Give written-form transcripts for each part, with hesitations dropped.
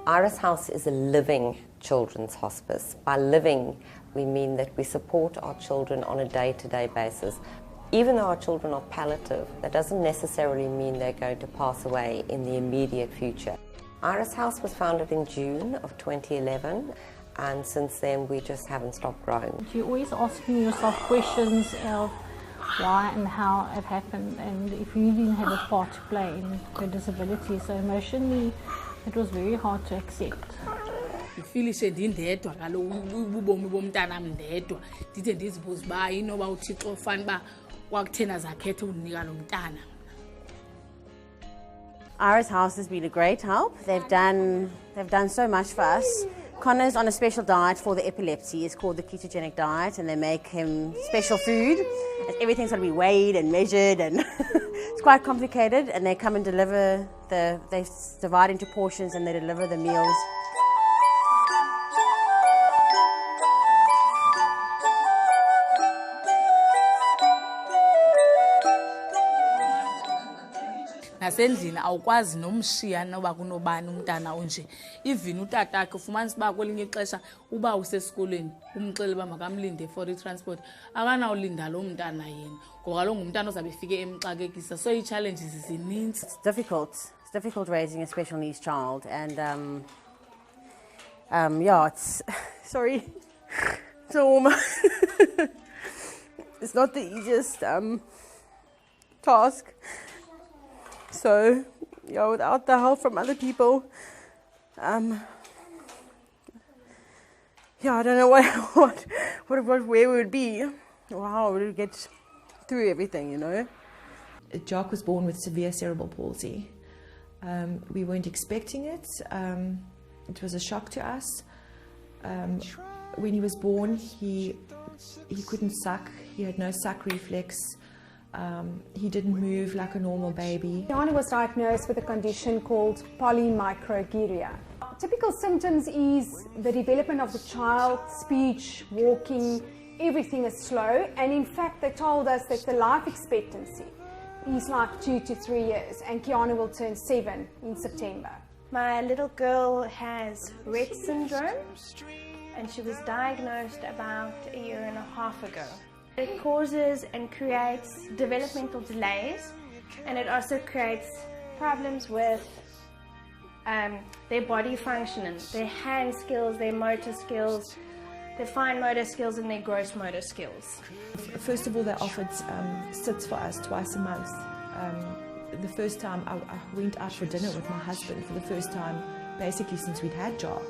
Iris House is a living children's hospice. By living, we mean that we support our children on a day-to-day basis. Even though our children are palliative, that doesn't necessarily mean they're going to pass away in the immediate future. Iris House was founded in June of 2011, and since then we just haven't stopped growing. You're always asking yourself questions of why and how it happened, and if you didn't have a part to play in your disability. So emotionally, it was very hard to accept. Ndifilishe ndindedwa kaloku ubomi bomntana ndedwa ndide ndizibuza uba inoba uThixo ufana uba kwakuthena zakhetha undinika lo mntana. Iris House has been a great help. They've done so much for us. Connor's on a special diet for the epilepsy. It's called the ketogenic diet, and they make him special food. And everything's got to be weighed and measured, and it's quite complicated. And they come and deliver they divide into portions and they deliver the meals. Nasendlini awukwazi nomshiya noba kunobani umntana onje. Even utata akhe ufumanisa uba kwelinye ixesha uba usesikolweni umxelele uba makamlinde for i-transport akanawulinda lo mntana yena ngoba kaloku ngumntana ozabe efike emxakekisa. So ii-challenges zininzi. It's difficult raising a special needs child, and yeah, it's sorry, it's a warm. It's not the easiest task. So, yeah, without the help from other people, yeah, I don't know where we would be, or how we would get through everything, you know. Jock was born with severe cerebral palsy. We weren't expecting it. It was a shock to us. When he was born, he couldn't suck. He had no suck reflex. He didn't move like a normal baby. Kiani was diagnosed with a condition called polymicrogyria. Typical symptoms is the development of the child, speech, walking, everything is slow, and in fact they told us that the life expectancy is like 2 to 3 years, and Kiani will turn 7 in September. My little girl has Rett syndrome, and she was diagnosed about 1.5 years ago. It causes and creates developmental delays, and it also creates problems with their body functioning, their hand skills, their motor skills, their fine motor skills and their gross motor skills. First of all, they offered sits for us twice a month. The first time I went out for dinner with my husband for the first time, basically since we'd had Jock,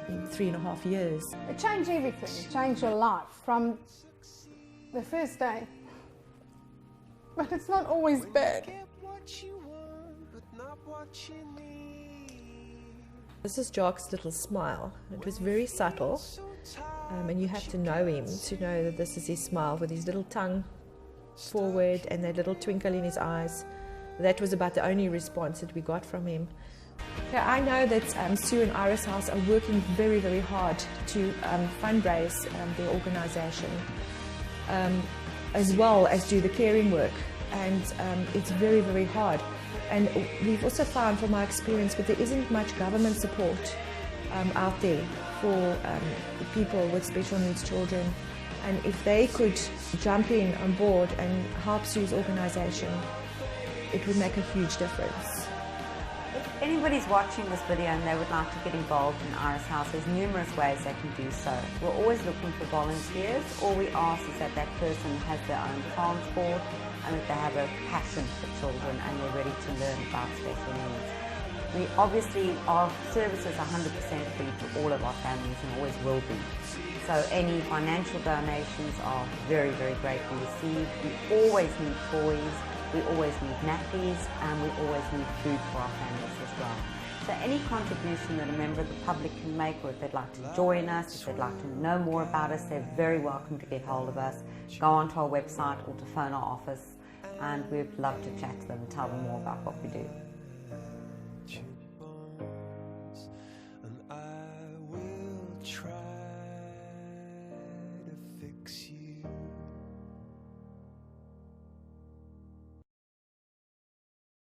in 3.5 years. It changed everything, it changed your life from the first day. But it's not always bad. This is Jock's little smile. It was very subtle, and you have to know him to know that this is his smile with his little tongue forward and that little twinkle in his eyes. That was about the only response that we got from him. Yeah, I know that Sue and Iris House are working very, very hard to fundraise their organisation, as well as do the caring work, and it's very, very hard. And we've also found from our experience that there isn't much government support out there for people with special needs children, and if they could jump in on board and help Sue's organisation, it would make a huge difference. If anybody's watching this video and they would like to get involved in Iris House, there's numerous ways they can do so. We're always looking for volunteers. All we ask is that that person has their own transport and that they have a passion for children and they're ready to learn about special needs. We obviously, our service is 100% free to all of our families and always will be. So any financial donations are very, very gratefully received. We always need toys. We always need nappies, and we always need food for our families as well. So any contribution that a member of the public can make, or if they'd like to join us, if they'd like to know more about us, they're very welcome to get hold of us. Go onto our website or to phone our office, and we'd love to chat to them and tell them more about what we do.